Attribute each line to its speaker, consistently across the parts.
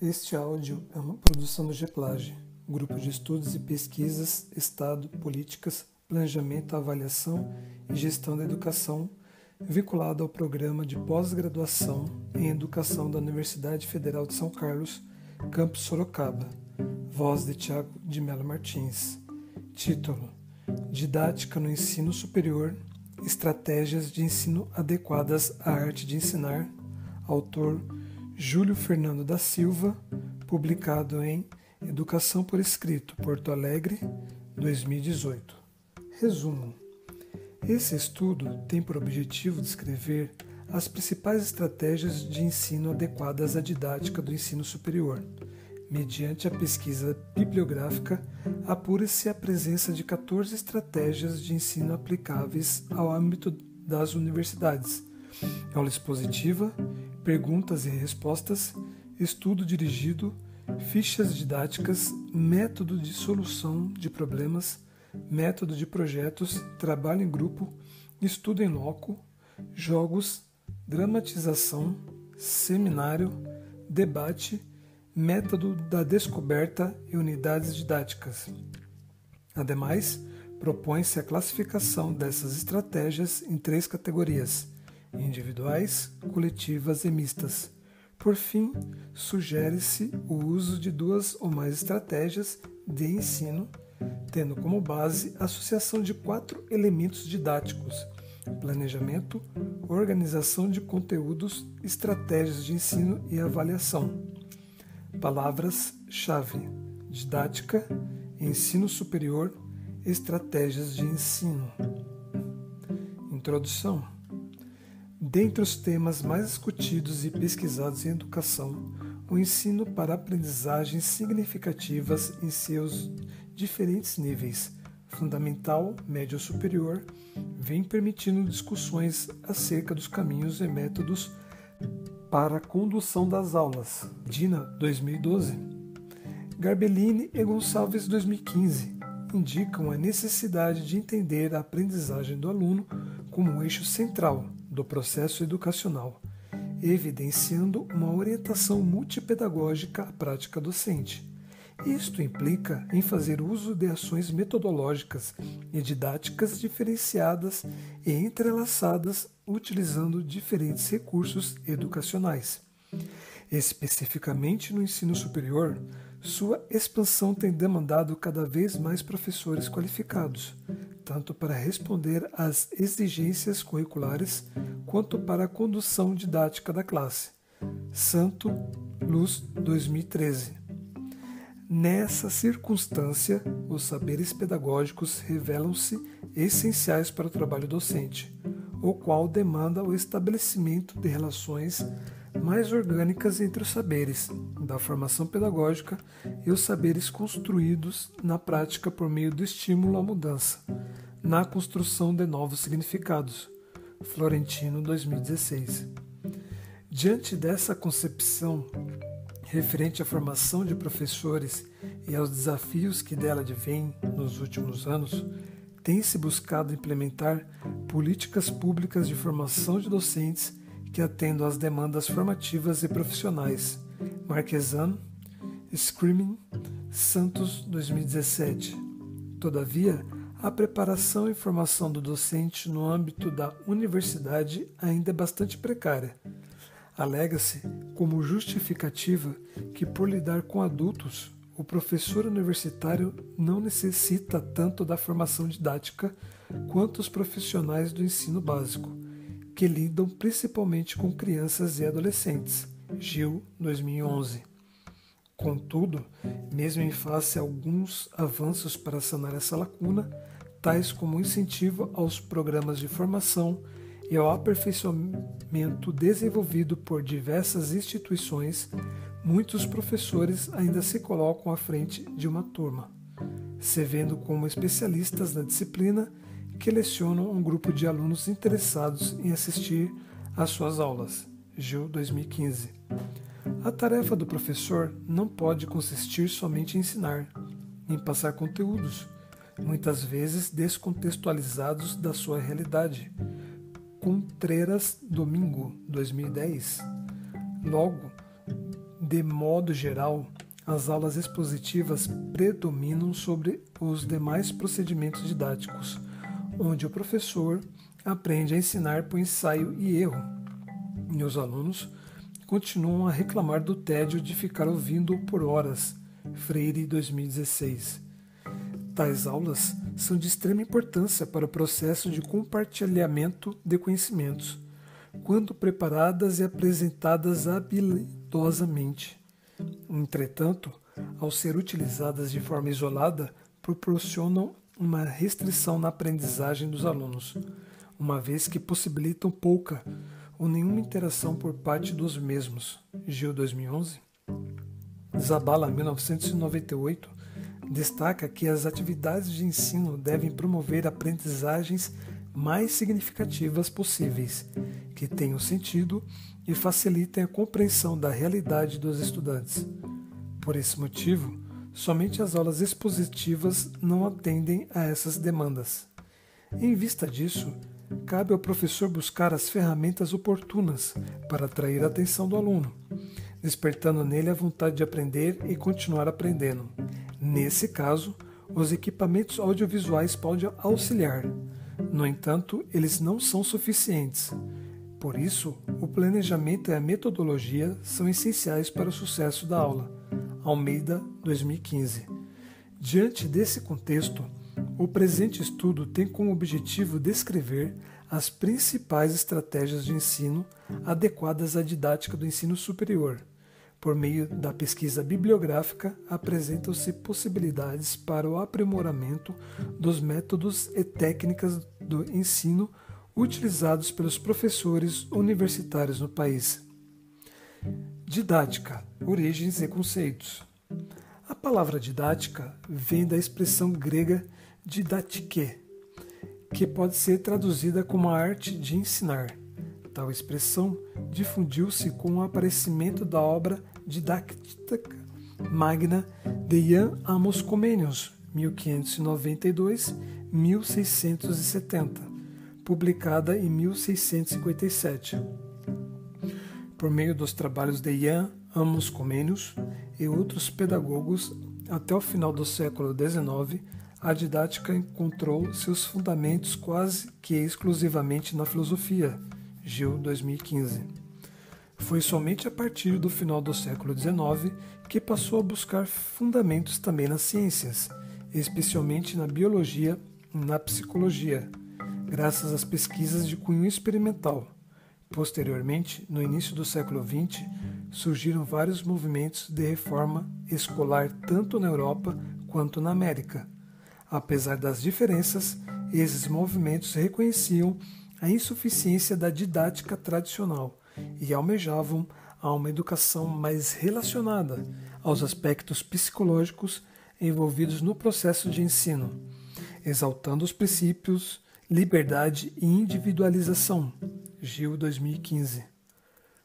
Speaker 1: Este áudio é uma produção do GEPLAGE, Grupo de Estudos e Pesquisas, Estado, Políticas, Planejamento, Avaliação e Gestão da Educação, vinculado ao Programa de Pós-Graduação em Educação da Universidade Federal de São Carlos, Campus Sorocaba. Voz de Thiago de Mello Martins. Título: Didática no Ensino Superior, Estratégias de Ensino Adequadas à Arte de Ensinar. Autor Júlio Fernando da Silva, publicado em Educação por Escrito, Porto Alegre, 2018. Resumo. Esse estudo tem por objetivo descrever as principais estratégias de ensino adequadas à didática do ensino superior. Mediante a pesquisa bibliográfica, apura-se a presença de 14 estratégias de ensino aplicáveis ao âmbito das universidades: aula expositiva, perguntas e respostas, estudo dirigido, fichas didáticas, método de solução de problemas, método de projetos, trabalho em grupo, estudo em loco, jogos, dramatização, seminário, debate, método da descoberta e unidades didáticas. Ademais, propõe-se a classificação dessas estratégias em 3 categorias: individuais, coletivas e mistas. Por fim, sugere-se o uso de 2 ou mais estratégias de ensino, tendo como base a associação de 4 elementos didáticos: planejamento, organização de conteúdos, estratégias de ensino e avaliação. Palavras-chave: didática, ensino superior, estratégias de ensino. Introdução. Dentre os temas mais discutidos e pesquisados em educação, o ensino para aprendizagens significativas em seus diferentes níveis, fundamental, médio ou superior, vem permitindo discussões acerca dos caminhos e métodos para a condução das aulas. Dina, 2012. Garbellini e Gonçalves, 2015, indicam a necessidade de entender a aprendizagem do aluno como um eixo central do processo educacional, evidenciando uma orientação multipedagógica à prática docente. Isto implica em fazer uso de ações metodológicas e didáticas diferenciadas e entrelaçadas, utilizando diferentes recursos educacionais. Especificamente no ensino superior, sua expansão tem demandado cada vez mais professores qualificados, tanto para responder às exigências curriculares quanto para a condução didática da classe. Santo, Luz, 2013. Nessa circunstância, os saberes pedagógicos revelam-se essenciais para o trabalho docente, o qual demanda o estabelecimento de relações mais orgânicas entre os saberes da formação pedagógica e os saberes construídos na prática por meio do estímulo à mudança, na construção de novos significados. Florentino, 2016. Diante dessa concepção referente à formação de professores e aos desafios que dela advêm nos últimos anos, tem-se buscado implementar políticas públicas de formação de docentes que atendam às demandas formativas e profissionais. Marquesan, Screaming, Santos, 2017. Todavia, a preparação e formação do docente no âmbito da universidade ainda é bastante precária. Alega-se como justificativa que, por lidar com adultos, o professor universitário não necessita tanto da formação didática quanto os profissionais do ensino básico, que lidam principalmente com crianças e adolescentes. Gil, 2011. Contudo, mesmo em face a alguns avanços para sanar essa lacuna, tais como o incentivo aos programas de formação e ao aperfeiçoamento desenvolvido por diversas instituições, muitos professores ainda se colocam à frente de uma turma, se vendo como especialistas na disciplina que lecionam um grupo de alunos interessados em assistir às suas aulas. Gil, 2015. A tarefa do professor não pode consistir somente em ensinar, em passar conteúdos, muitas vezes descontextualizados da sua realidade. Contreras, Domingo, 2010. Logo, De modo geral, as aulas expositivas predominam sobre os demais procedimentos didáticos, onde o professor aprende a ensinar por ensaio e erro, e os alunos continuam a reclamar do tédio de ficar ouvindo por horas. Freire, 2016. Tais aulas são de extrema importância para o processo de compartilhamento de conhecimentos, quando preparadas e apresentadas habilidosamente. Entretanto, ao ser utilizadas de forma isolada, proporcionam uma restrição na aprendizagem dos alunos, uma vez que possibilitam pouca ou nenhuma interação por parte dos mesmos. Gil, 2011. Zabala, 1998, destaca que as atividades de ensino devem promover aprendizagens mais significativas possíveis, que tenham sentido e facilitem a compreensão da realidade dos estudantes. Por esse motivo, somente as aulas expositivas não atendem a essas demandas. Em vista disso, cabe ao professor buscar as ferramentas oportunas para atrair a atenção do aluno, despertando nele a vontade de aprender e continuar aprendendo. Nesse caso, os equipamentos audiovisuais podem auxiliar. No entanto, eles não são suficientes. Por isso, o planejamento e a metodologia são essenciais para o sucesso da aula. Almeida, 2015. Diante desse contexto, o presente estudo tem como objetivo descrever as principais estratégias de ensino adequadas à didática do ensino superior. Por meio da pesquisa bibliográfica, apresentam-se possibilidades para o aprimoramento dos métodos e técnicas do ensino utilizados pelos professores universitários no país. Didática, origens e conceitos. A palavra didática vem da expressão grega didatike, que pode ser traduzida como a arte de ensinar. Tal expressão difundiu-se com o aparecimento da obra Didactica Magna de Jan Amos Comenius, 1592-1670, publicada em 1657. Por meio dos trabalhos de Jan Amos Comenius e outros pedagogos, até o final do século XIX, a didática encontrou seus fundamentos quase que exclusivamente na filosofia. Gil, 2015. Foi somente a partir do final do século XIX que passou a buscar fundamentos também nas ciências, especialmente na biologia e na psicologia, graças às pesquisas de cunho experimental. Posteriormente, no início do século XX, surgiram vários movimentos de reforma escolar tanto na Europa quanto na América. Apesar das diferenças, esses movimentos reconheciam a insuficiência da didática tradicional e almejavam a uma educação mais relacionada aos aspectos psicológicos envolvidos no processo de ensino, exaltando os princípios liberdade e individualização. Gil, 2015.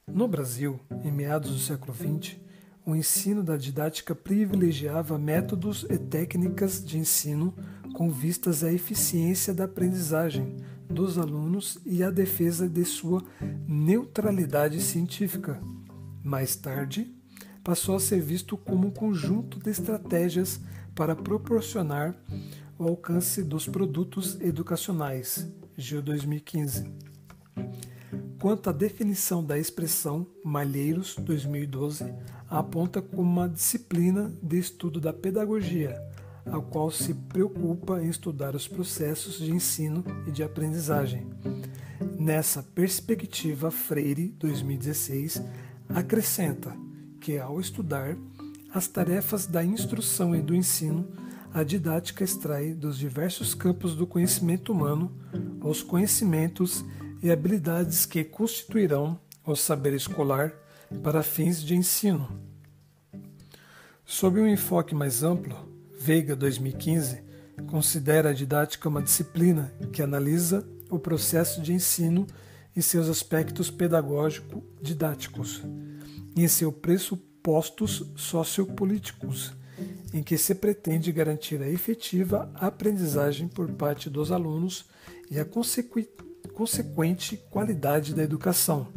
Speaker 1: No Brasil, em meados do século XX, o ensino da didática privilegiava métodos e técnicas de ensino com vistas à eficiência da aprendizagem dos alunos e à defesa de sua neutralidade científica. Mais tarde, passou a ser visto como um conjunto de estratégias para proporcionar o alcance dos produtos educacionais. Gil, 2015. Quanto à definição da expressão, Malheiros, 2012, aponta como uma disciplina de estudo da pedagogia, a qual se preocupa em estudar os processos de ensino e de aprendizagem. Nessa perspectiva, Freire, 2016, acrescenta que, ao estudar as tarefas da instrução e do ensino, a didática extrai dos diversos campos do conhecimento humano os conhecimentos e habilidades que constituirão o saber escolar para fins de ensino. Sob um enfoque mais amplo, Veiga, 2015, considera a didática uma disciplina que analisa o processo de ensino e seus aspectos pedagógico-didáticos, em seus pressupostos sociopolíticos, em que se pretende garantir a efetiva aprendizagem por parte dos alunos e a consequente qualidade da educação.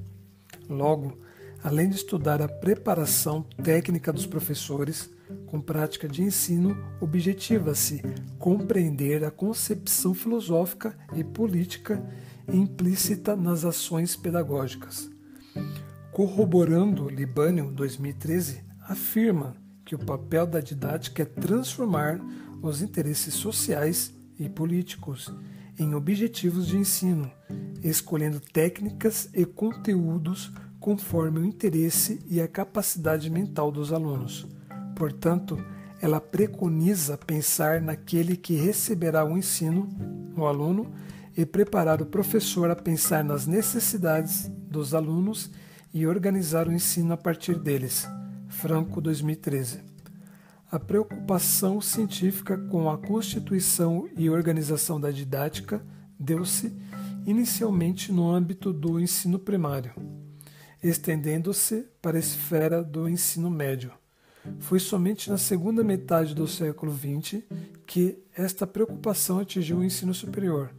Speaker 1: Logo, além de estudar a preparação técnica dos professores, com prática de ensino, objetiva-se compreender a concepção filosófica e política implícita nas ações pedagógicas. Corroborando, Libânio, 2013, afirma que o papel da didática é transformar os interesses sociais e políticos em objetivos de ensino, escolhendo técnicas e conteúdos conforme o interesse e a capacidade mental dos alunos. Portanto, ela preconiza pensar naquele que receberá o ensino, o aluno, e preparar o professor a pensar nas necessidades dos alunos e organizar o ensino a partir deles. Franco, 2013. A preocupação científica com a constituição e organização da didática deu-se inicialmente no âmbito do ensino primário, estendendo-se para a esfera do ensino médio. Foi somente na segunda metade do século XX que esta preocupação atingiu o ensino superior,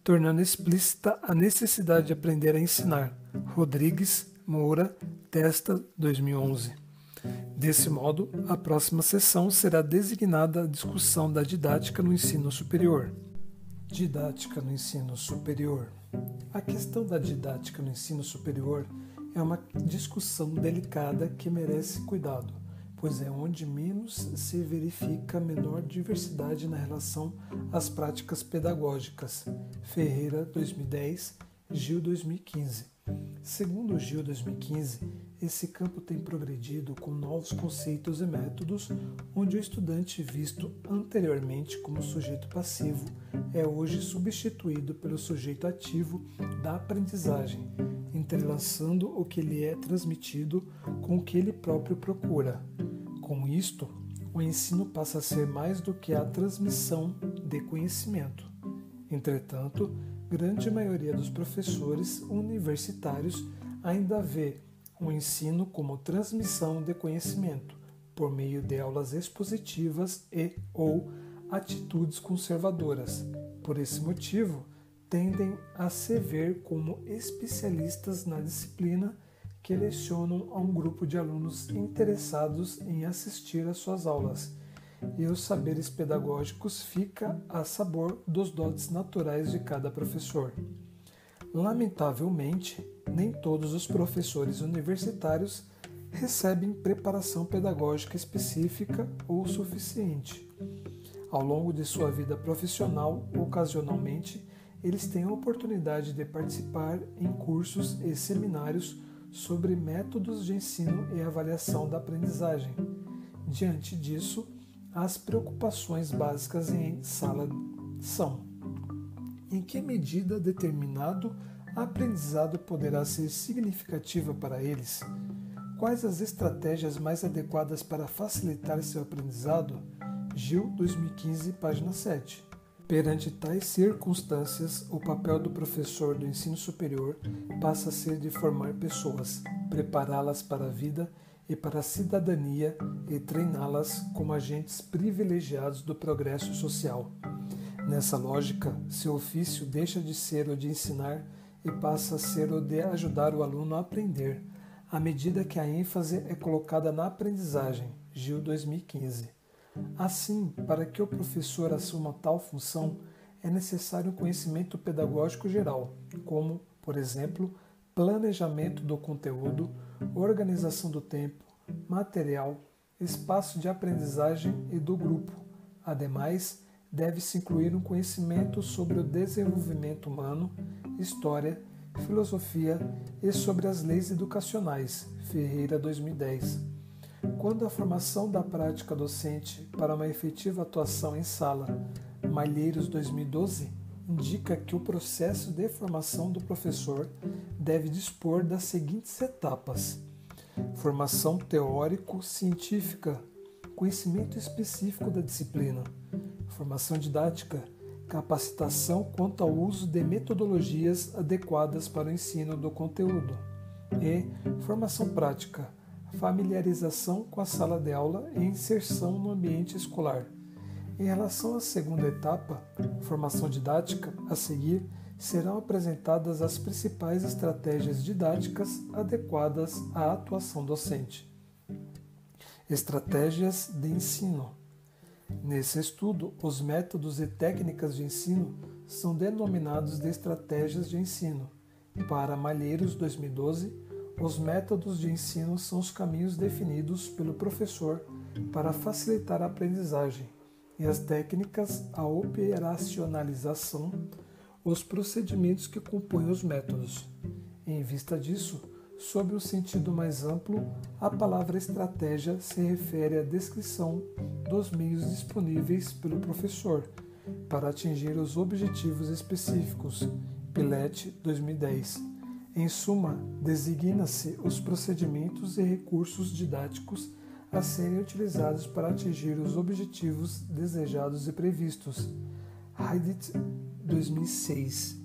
Speaker 1: tornando explícita a necessidade de aprender a ensinar. Rodrigues, Moura, Testa, 2011. Desse modo, a próxima sessão será designada a discussão da didática no ensino superior. Didática no ensino superior. A questão da didática no ensino superior é uma discussão delicada que merece cuidado, pois é onde menos se verifica a menor diversidade na relação às práticas pedagógicas. Ferreira, 2010, Gil, 2015. Segundo Gil, 2015, esse campo tem progredido com novos conceitos e métodos, onde o estudante visto anteriormente como sujeito passivo é hoje substituído pelo sujeito ativo da aprendizagem, entrelaçando o que lhe é transmitido com o que ele próprio procura. Com isto, o ensino passa a ser mais do que a transmissão de conhecimento. Entretanto, grande maioria dos professores universitários ainda vê o ensino como transmissão de conhecimento, por meio de aulas expositivas ou atitudes conservadoras. Por esse motivo, tendem a se ver como especialistas na disciplina que lecionam a um grupo de alunos interessados em assistir às suas aulas, e os saberes pedagógicos fica a sabor dos dotes naturais de cada professor. Lamentavelmente, nem todos os professores universitários recebem preparação pedagógica específica ou suficiente. Ao longo de sua vida profissional, ocasionalmente, eles têm a oportunidade de participar em cursos e seminários sobre métodos de ensino e avaliação da aprendizagem. Diante disso, as preocupações básicas em sala são: em que medida determinado aprendizado poderá ser significativa para eles? Quais as estratégias mais adequadas para facilitar seu aprendizado? Gil, 2015, página 7. Perante tais circunstâncias, o papel do professor do ensino superior passa a ser de formar pessoas, prepará-las para a vida e para a cidadania e treiná-las como agentes privilegiados do progresso social. Nessa lógica, seu ofício deixa de ser o de ensinar e passa a ser o de ajudar o aluno a aprender, à medida que a ênfase é colocada na aprendizagem. Gil, 2015. Assim, para que o professor assuma tal função, é necessário um conhecimento pedagógico geral, como, por exemplo, planejamento do conteúdo, organização do tempo, material, espaço de aprendizagem e do grupo. Ademais, deve-se incluir um conhecimento sobre o desenvolvimento humano, história, filosofia e sobre as leis educacionais. Ferreira, 2010. Quando a formação da prática docente para uma efetiva atuação em sala, Malheiros, 2012, indica que o processo de formação do professor deve dispor das seguintes etapas: formação teórico-científica, conhecimento específico da disciplina; formação didática, capacitação quanto ao uso de metodologias adequadas para o ensino do conteúdo; e formação prática, familiarização com a sala de aula e inserção no ambiente escolar. Em relação à segunda etapa, formação didática, a seguir, serão apresentadas as principais estratégias didáticas adequadas à atuação docente. Estratégias de ensino. Nesse estudo, os métodos e técnicas de ensino são denominados de estratégias de ensino. Para Malheiros, 2012, os métodos de ensino são os caminhos definidos pelo professor para facilitar a aprendizagem, e as técnicas, a operacionalização, os procedimentos que compõem os métodos. Em vista disso, sob o sentido mais amplo, a palavra estratégia se refere à descrição dos meios disponíveis pelo professor para atingir os objetivos específicos. Pilet, 2010. Em suma, designa-se os procedimentos e recursos didáticos a serem utilizados para atingir os objetivos desejados e previstos. Heidt, 2006.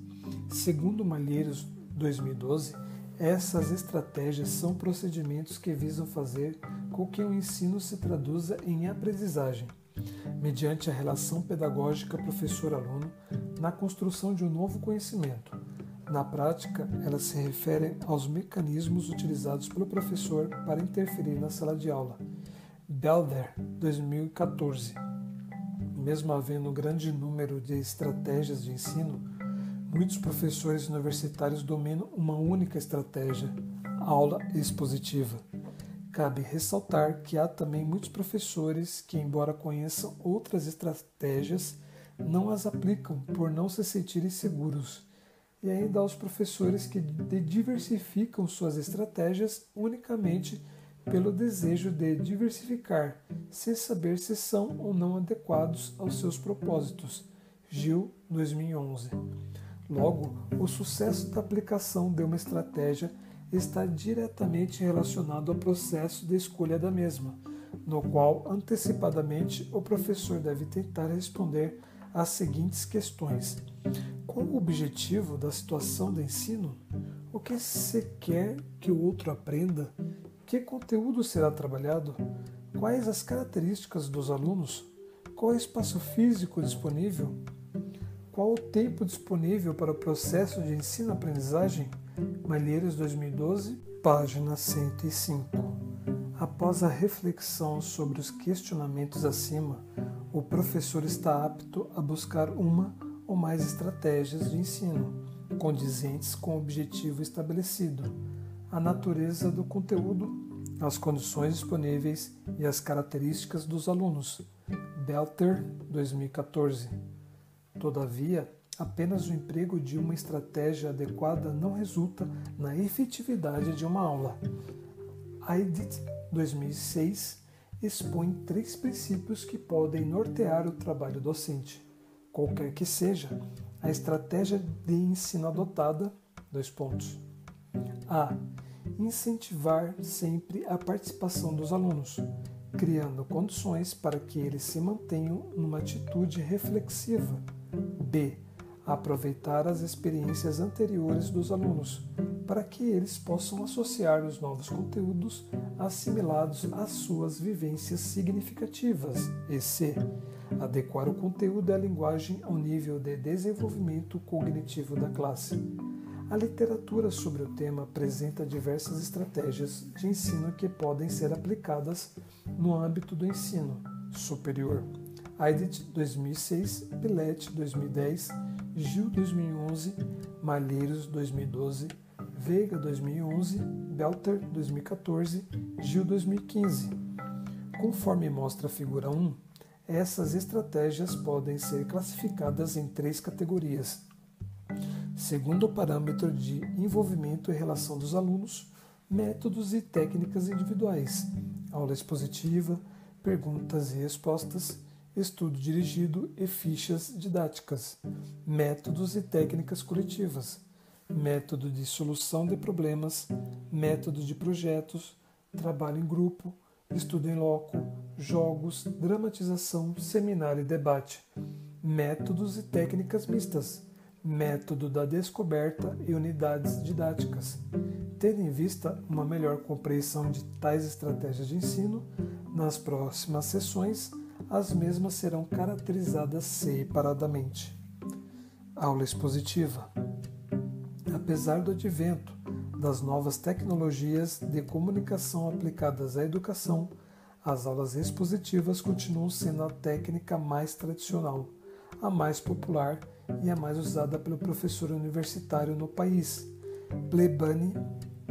Speaker 1: Segundo Malheiros, 2012, essas estratégias são procedimentos que visam fazer com que o ensino se traduza em aprendizagem, mediante a relação pedagógica professor-aluno, na construção de um novo conhecimento. Na prática, elas se referem aos mecanismos utilizados pelo professor para interferir na sala de aula. Belder, 2014. Mesmo havendo um grande número de estratégias de ensino, muitos professores universitários dominam uma única estratégia, aula expositiva. Cabe ressaltar que há também muitos professores que, embora conheçam outras estratégias, não as aplicam por não se sentirem seguros. E ainda há os professores que diversificam suas estratégias unicamente pelo desejo de diversificar, sem saber se são ou não adequados aos seus propósitos. Gil, 2011. Logo, o sucesso da aplicação de uma estratégia está diretamente relacionado ao processo de escolha da mesma, no qual antecipadamente o professor deve tentar responder às seguintes questões: qual o objetivo da situação de ensino? O que se quer que o outro aprenda? Que conteúdo será trabalhado? Quais as características dos alunos? Qual é o espaço físico disponível? Qual o tempo disponível para o processo de ensino-aprendizagem? Malheiros, 2012, página 105. Após a reflexão sobre os questionamentos acima, o professor está apto a buscar uma ou mais estratégias de ensino, condizentes com o objetivo estabelecido, a natureza do conteúdo, as condições disponíveis e as características dos alunos. Belter, 2014. Todavia, apenas o emprego de uma estratégia adequada não resulta na efetividade de uma aula. Heidt, 2006, expõe 3 princípios que podem nortear o trabalho docente. Qualquer que seja a estratégia de ensino adotada, A. Incentivar sempre a participação dos alunos, criando condições para que eles se mantenham numa atitude reflexiva. B. Aproveitar as experiências anteriores dos alunos, para que eles possam associar os novos conteúdos assimilados às suas vivências significativas. E C. Adequar o conteúdo e a linguagem ao nível de desenvolvimento cognitivo da classe. A literatura sobre o tema apresenta diversas estratégias de ensino que podem ser aplicadas no âmbito do ensino superior. Heidt, 2006, Pilet, 2010, Gil, 2011, Malheiros, 2012, Veiga, 2011, Belter, 2014, Gil, 2015. Conforme mostra a figura 1, essas estratégias podem ser classificadas em 3 categorias. Segundo o parâmetro de envolvimento e relação dos alunos, métodos e técnicas individuais, aula expositiva, perguntas e respostas, estudo dirigido e fichas didáticas, métodos e técnicas coletivas, método de solução de problemas, método de projetos, trabalho em grupo, estudo em loco, jogos, dramatização, seminário e debate, métodos e técnicas mistas, método da descoberta e unidades didáticas. Tendo em vista uma melhor compreensão de tais estratégias de ensino, nas próximas sessões, as mesmas serão caracterizadas separadamente. Aula expositiva. Apesar do advento das novas tecnologias de comunicação aplicadas à educação, as aulas expositivas continuam sendo a técnica mais tradicional, a mais popular e a mais usada pelo professor universitário no país. Plebani,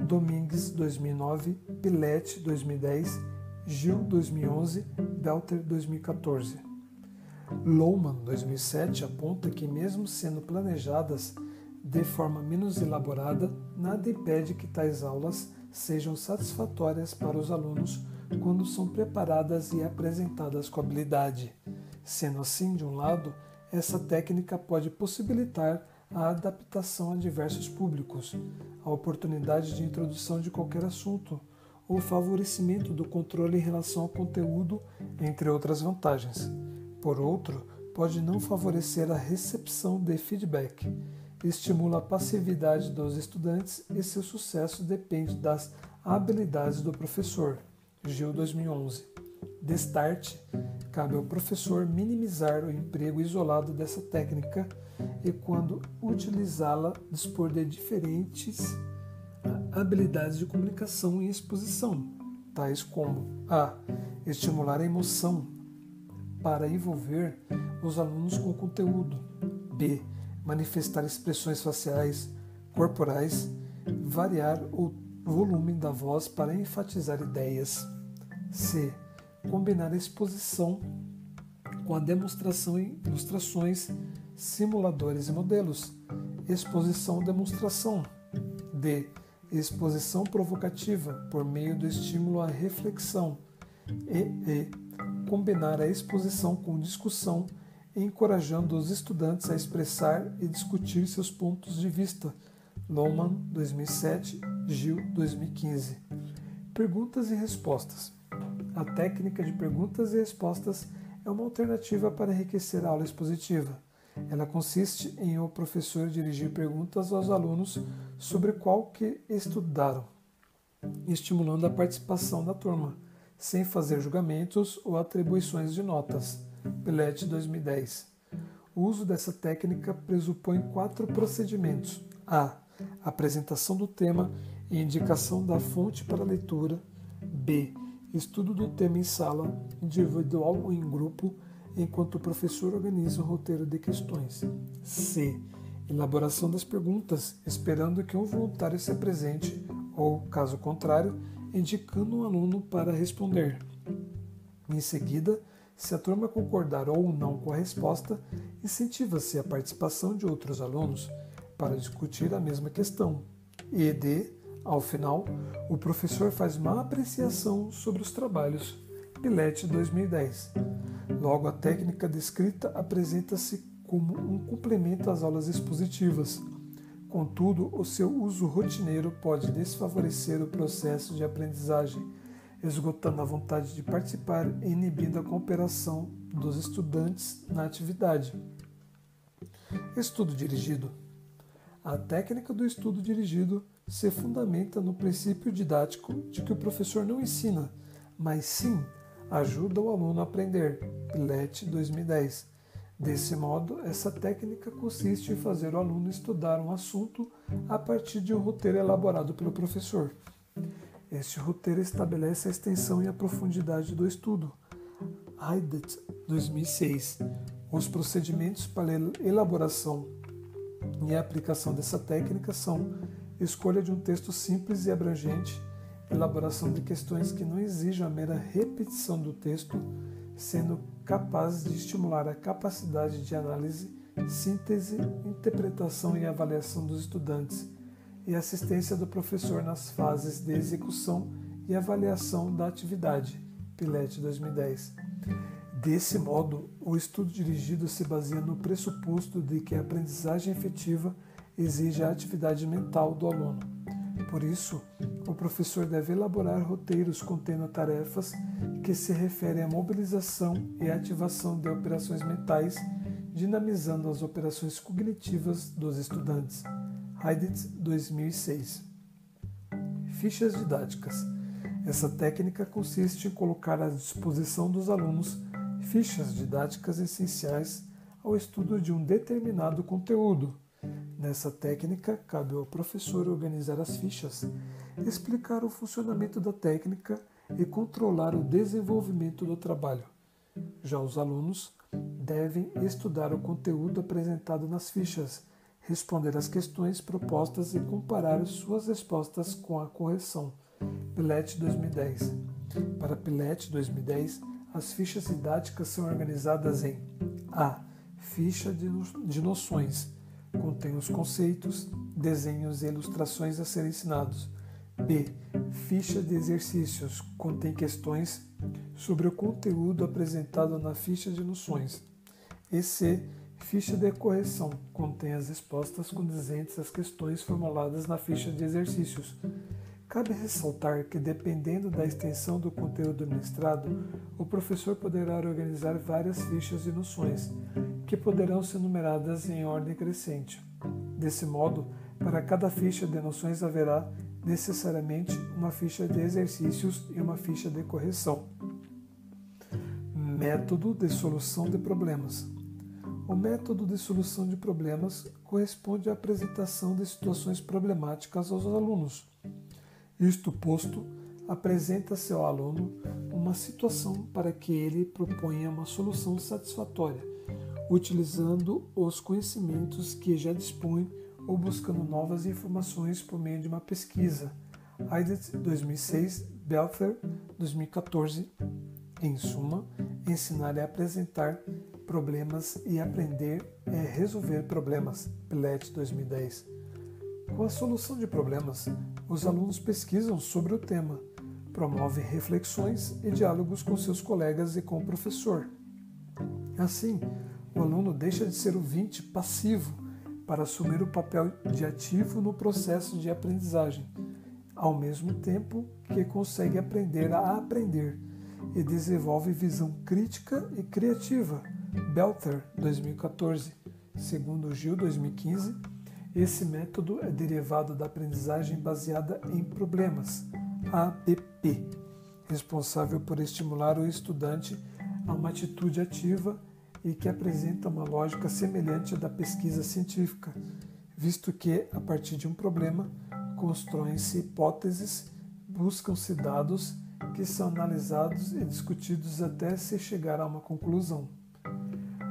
Speaker 1: Domingues 2009, Pilete 2010, Gil 2011, Belter 2014. Lohmann 2007 aponta que mesmo sendo planejadas de forma menos elaborada, nada impede que tais aulas sejam satisfatórias para os alunos quando são preparadas e apresentadas com habilidade. Sendo assim, de um lado, essa técnica pode possibilitar a adaptação a diversos públicos, a oportunidade de introdução de qualquer assunto, ou o favorecimento do controle em relação ao conteúdo, entre outras vantagens. Por outro, pode não favorecer a recepção de feedback, estimula a passividade dos estudantes e seu sucesso depende das habilidades do professor. Gil 2011. Destarte, cabe ao professor minimizar o emprego isolado dessa técnica e, quando utilizá-la, dispor de diferentes habilidades de comunicação e exposição, tais como a. Estimular a emoção para envolver os alunos com o conteúdo. B. Manifestar expressões faciais, corporais, variar o volume da voz para enfatizar ideias. C. Combinar a exposição com a demonstração em ilustrações, simuladores e modelos. Exposição-demonstração. D. Exposição provocativa, por meio do estímulo à reflexão. E. Combinar a exposição com discussão, encorajando os estudantes a expressar e discutir seus pontos de vista. Lohmann, 2007, Gil, 2015. Perguntas e respostas. A técnica de perguntas e respostas é uma alternativa para enriquecer a aula expositiva. Ela consiste em o professor dirigir perguntas aos alunos sobre qual que estudaram, estimulando a participação da turma, sem fazer julgamentos ou atribuições de notas. Pilete 2010. O uso dessa técnica pressupõe 4 procedimentos. A. Apresentação do tema e indicação da fonte para leitura. B. Estudo do tema em sala, individual ou em grupo, enquanto o professor organiza o roteiro de questões. C. Elaboração das perguntas, esperando que um voluntário se apresente, ou, caso contrário, indicando um aluno para responder. Em seguida, se a turma concordar ou não com a resposta, incentiva-se a participação de outros alunos para discutir a mesma questão. E D. Ao final, o professor faz uma apreciação sobre os trabalhos. Pilete 2010. Logo, a técnica descrita apresenta-se como um complemento às aulas expositivas. Contudo, o seu uso rotineiro pode desfavorecer o processo de aprendizagem, esgotando a vontade de participar e inibindo a cooperação dos estudantes na atividade. Estudo dirigido. A técnica do estudo dirigido se fundamenta no princípio didático de que o professor não ensina, mas sim ajuda o aluno a aprender. Pilete 2010. Desse modo, essa técnica consiste em fazer o aluno estudar um assunto a partir de um roteiro elaborado pelo professor. Este roteiro estabelece a extensão e a profundidade do estudo. Heidet 2006. Os procedimentos para a elaboração e a aplicação dessa técnica são: escolha de um texto simples e abrangente, elaboração de questões que não exijam a mera repetição do texto, sendo capazes de estimular a capacidade de análise, síntese, interpretação e avaliação dos estudantes, e assistência do professor nas fases de execução e avaliação da atividade. Pilete 2010. Desse modo, o estudo dirigido se baseia no pressuposto de que a aprendizagem efetiva exige a atividade mental do aluno. Por isso, o professor deve elaborar roteiros contendo tarefas que se referem à mobilização e ativação de operações mentais, dinamizando as operações cognitivas dos estudantes. Heidet 2006. Fichas didáticas. Essa técnica consiste em colocar à disposição dos alunos fichas didáticas essenciais ao estudo de um determinado conteúdo. Nessa técnica, cabe ao professor organizar as fichas, explicar o funcionamento da técnica e controlar o desenvolvimento do trabalho. Já os alunos devem estudar o conteúdo apresentado nas fichas, responder às questões propostas e comparar suas respostas com a correção. PILET 2010. Para PILET 2010, as fichas didáticas são organizadas em A. Ficha de noções. Contém os conceitos, desenhos e ilustrações a serem ensinados. B. Ficha de exercícios. Contém questões sobre o conteúdo apresentado na ficha de noções. E C. Ficha de correção. Contém as respostas condizentes às questões formuladas na ficha de exercícios. Cabe ressaltar que, dependendo da extensão do conteúdo ministrado, o professor poderá organizar várias fichas de noções, que poderão ser numeradas em ordem crescente. Desse modo, para cada ficha de noções haverá, necessariamente, uma ficha de exercícios e uma ficha de correção. Método de solução de problemas. O método de solução de problemas corresponde à apresentação de situações problemáticas aos alunos. Isto posto, apresenta-se ao aluno uma situação para que ele proponha uma solução satisfatória, utilizando os conhecimentos que já dispõe ou buscando novas informações por meio de uma pesquisa. Aidet 2006, Belfer 2014. Em suma, ensinar é apresentar problemas e aprender é resolver problemas. PILET 2010. Com a solução de problemas, os alunos pesquisam sobre o tema, promovem reflexões e diálogos com seus colegas e com o professor. Assim, o aluno deixa de ser ouvinte passivo para assumir o papel de ativo no processo de aprendizagem, ao mesmo tempo que consegue aprender a aprender e desenvolve visão crítica e criativa. Belter, 2014, segundo Gil, 2015, esse método é derivado da aprendizagem baseada em problemas, ABP, responsável por estimular o estudante a uma atitude ativa e que apresenta uma lógica semelhante à da pesquisa científica, visto que, a partir de um problema, constroem-se hipóteses, buscam-se dados que são analisados e discutidos até se chegar a uma conclusão.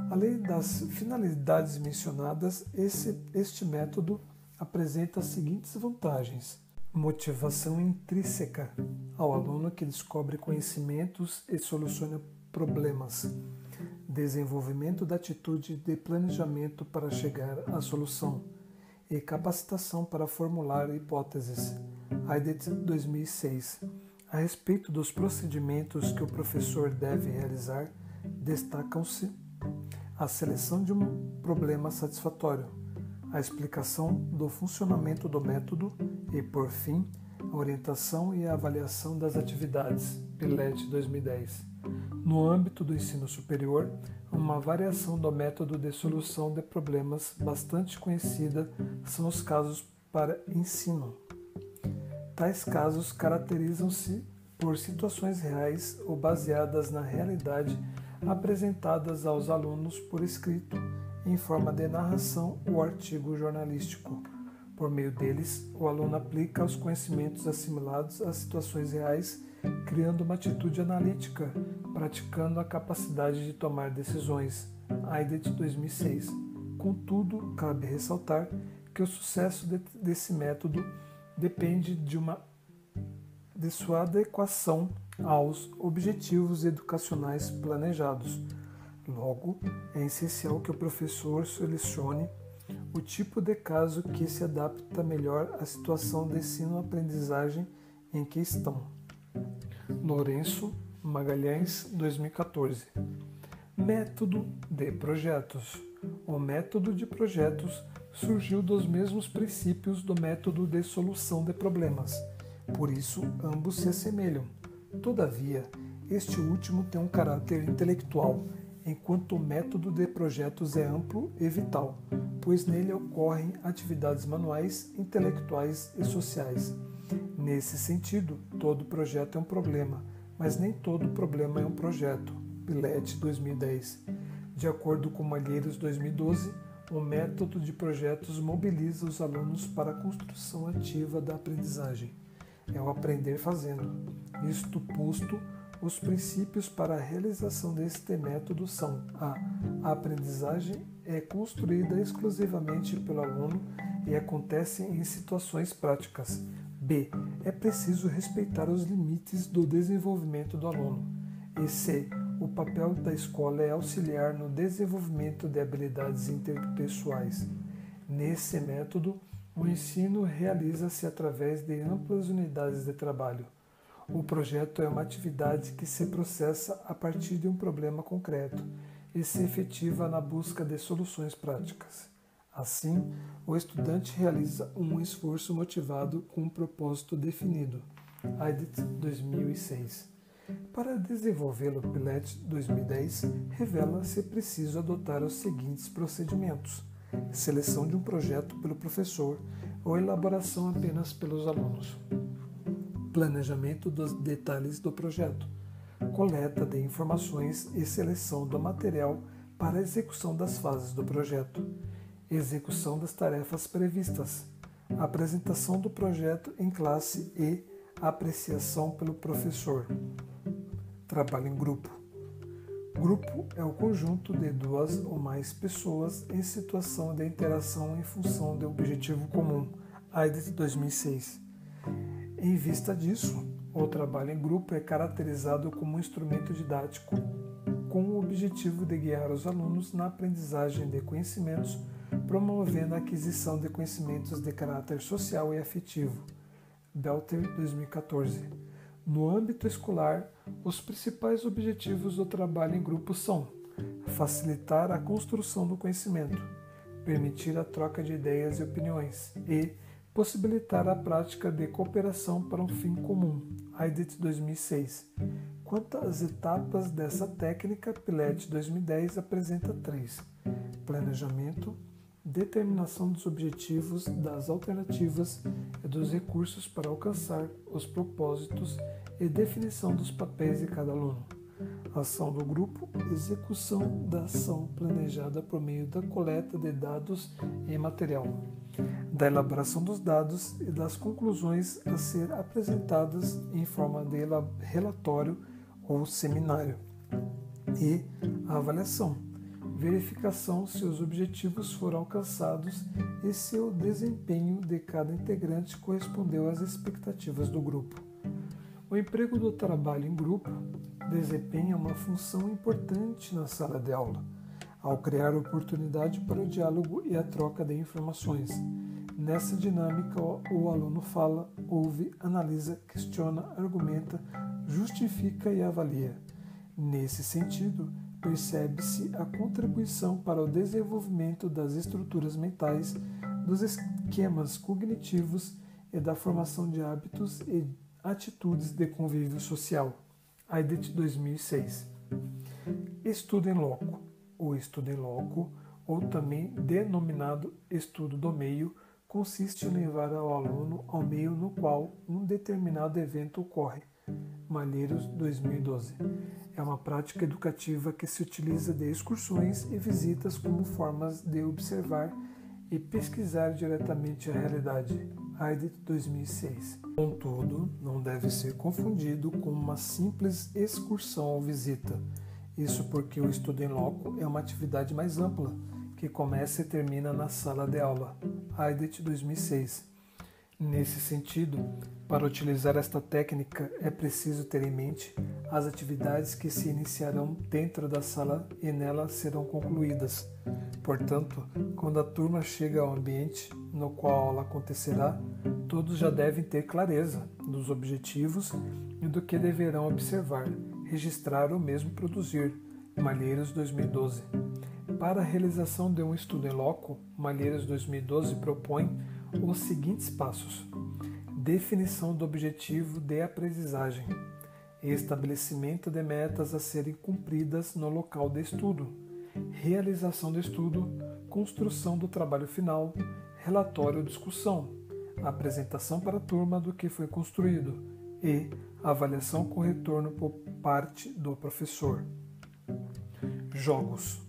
Speaker 1: Além das finalidades mencionadas, este método apresenta as seguintes vantagens: motivação intrínseca ao aluno que descobre conhecimentos e soluciona problemas, desenvolvimento da atitude de planejamento para chegar à solução e capacitação para formular hipóteses. Aidet 2006. A respeito dos procedimentos que o professor deve realizar, destacam-se a seleção de um problema satisfatório, a explicação do funcionamento do método e, por fim, a orientação e a avaliação das atividades. PILET 2010. No âmbito do ensino superior, uma variação do método de solução de problemas bastante conhecida são os casos para ensino. Tais casos caracterizam-se por situações reais ou baseadas na realidade apresentadas aos alunos por escrito, em forma de narração ou artigo jornalístico. Por meio deles, o aluno aplica os conhecimentos assimilados às situações reais, criando uma atitude analítica, praticando a capacidade de tomar decisões. Aidet 2006. Contudo, cabe ressaltar que o sucesso desse método depende de sua adequação aos objetivos educacionais planejados. Logo, é essencial que o professor selecione o tipo de caso que se adapta melhor à situação de ensino-aprendizagem em que estão. Lourenço Magalhães, 2014. Método de projetos. O método de projetos surgiu dos mesmos princípios do método de solução de problemas. Por isso, ambos se assemelham. Todavia, este último tem um caráter intelectual, enquanto o método de projetos é amplo e vital, pois nele ocorrem atividades manuais, intelectuais e sociais. Nesse sentido, todo projeto é um problema, mas nem todo problema é um projeto. PILET 2010. De acordo com Malheiros 2012, o método de projetos mobiliza os alunos para a construção ativa da aprendizagem. É o aprender fazendo. Isto posto, os princípios para a realização deste método são: a aprendizagem é construída exclusivamente pelo aluno e acontece em situações práticas. B. É preciso respeitar os limites do desenvolvimento do aluno. E C. O papel da escola é auxiliar no desenvolvimento de habilidades interpessoais. Nesse método, o ensino realiza-se através de amplas unidades de trabalho. O projeto é uma atividade que se processa a partir de um problema concreto e se efetiva na busca de soluções práticas. Assim, o estudante realiza um esforço motivado com um propósito definido. AIDET 2006. Para desenvolvê-lo, o PILET 2010 revela-se preciso adotar os seguintes procedimentos: seleção de um projeto pelo professor ou elaboração apenas pelos alunos, planejamento dos detalhes do projeto, coleta de informações e seleção do material para a execução das fases do projeto, execução das tarefas previstas, apresentação do projeto em classe e apreciação pelo professor. Trabalho em grupo. Grupo é o conjunto de duas ou mais pessoas em situação de interação em função de um objetivo comum. AIDET 2006. Em vista disso, o trabalho em grupo é caracterizado como um instrumento didático com o objetivo de guiar os alunos na aprendizagem de conhecimentos, promovendo a aquisição de conhecimentos de caráter social e afetivo. Belter 2014. No âmbito escolar, os principais objetivos do trabalho em grupo são: facilitar a construção do conhecimento, permitir a troca de ideias e opiniões e possibilitar a prática de cooperação para um fim comum. AIDET 2006. Quanto às etapas dessa técnica, PILET 2010 apresenta 3: planejamento, determinação dos objetivos, das alternativas e dos recursos para alcançar os propósitos e definição dos papéis de cada aluno. Ação do grupo, execução da ação planejada por meio da coleta de dados e material, da elaboração dos dados e das conclusões a ser apresentadas em forma de relatório ou seminário, e a avaliação, verificação se os objetivos foram alcançados e se o desempenho de cada integrante correspondeu às expectativas do grupo. O emprego do trabalho em grupo desempenha uma função importante na sala de aula, ao criar oportunidade para o diálogo e a troca de informações. Nessa dinâmica, o aluno fala, ouve, analisa, questiona, argumenta, justifica e avalia. Nesse sentido, percebe-se a contribuição para o desenvolvimento das estruturas mentais, dos esquemas cognitivos e da formação de hábitos e atitudes de convívio social. AIDET 2006. Estudo em loco. O estudo em loco, ou também denominado estudo do meio, consiste em levar o aluno ao meio no qual um determinado evento ocorre. Malheiros 2012. É uma prática educativa que se utiliza de excursões e visitas como formas de observar e pesquisar diretamente a realidade. AIDET 2006. Contudo, não deve ser confundido com uma simples excursão ou visita. Isso porque o estudo em loco é uma atividade mais ampla, que começa e termina na sala de aula. AIDET 2006. Nesse sentido, para utilizar esta técnica é preciso ter em mente as atividades que se iniciarão dentro da sala e nela serão concluídas. Portanto, quando a turma chega ao ambiente no qual a aula acontecerá, todos já devem ter clareza dos objetivos e do que deverão observar, registrar ou mesmo produzir. Malheiros 2012. Para a realização de um estudo em loco, Malheiros 2012 propõe os seguintes passos: definição do objetivo de aprendizagem, estabelecimento de metas a serem cumpridas no local de estudo, realização do estudo, construção do trabalho final, relatório ou discussão, apresentação para a turma do que foi construído e avaliação com retorno por parte do professor. Jogos.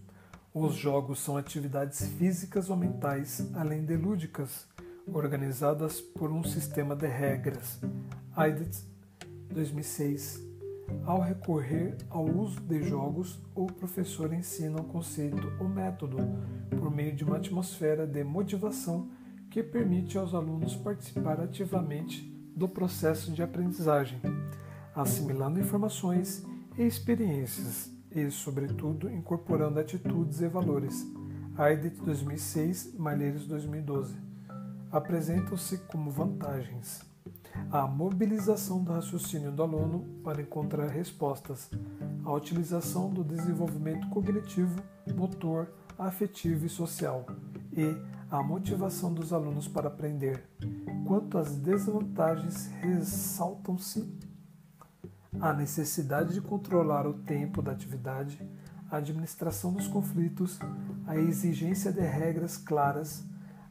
Speaker 1: Os jogos são atividades físicas ou mentais, além de lúdicas, organizadas por um sistema de regras. Eidet, 2006. Ao recorrer ao uso de jogos, o professor ensina o conceito ou método por meio de uma atmosfera de motivação que permite aos alunos participar ativamente do processo de aprendizagem, assimilando informações e experiências e, sobretudo, incorporando atitudes e valores. Eidet, 2006, Malheiros, 2012. Apresentam-se como vantagens: a mobilização do raciocínio do aluno para encontrar respostas, a utilização do desenvolvimento cognitivo, motor, afetivo e social, e a motivação dos alunos para aprender. Quanto às desvantagens, ressaltam-se a necessidade de controlar o tempo da atividade, a administração dos conflitos, a exigência de regras claras,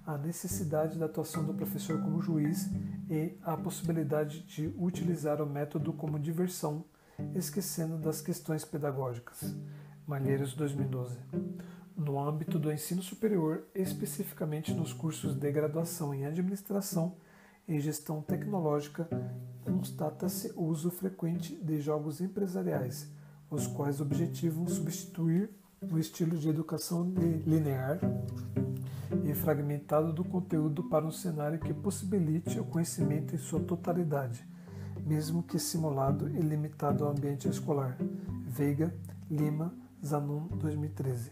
Speaker 1: a necessidade da atuação do professor como juiz e a possibilidade de utilizar o método como diversão, esquecendo das questões pedagógicas. Malheiros, 2012. No âmbito do ensino superior, especificamente nos cursos de graduação em Administração e Gestão Tecnológica, constata-se o uso frequente de jogos empresariais, os quais objetivam substituir o estilo de educação linear e fragmentado do conteúdo para um cenário que possibilite o conhecimento em sua totalidade, mesmo que simulado e limitado ao ambiente escolar. Veiga, Lima, Zanon, 2013.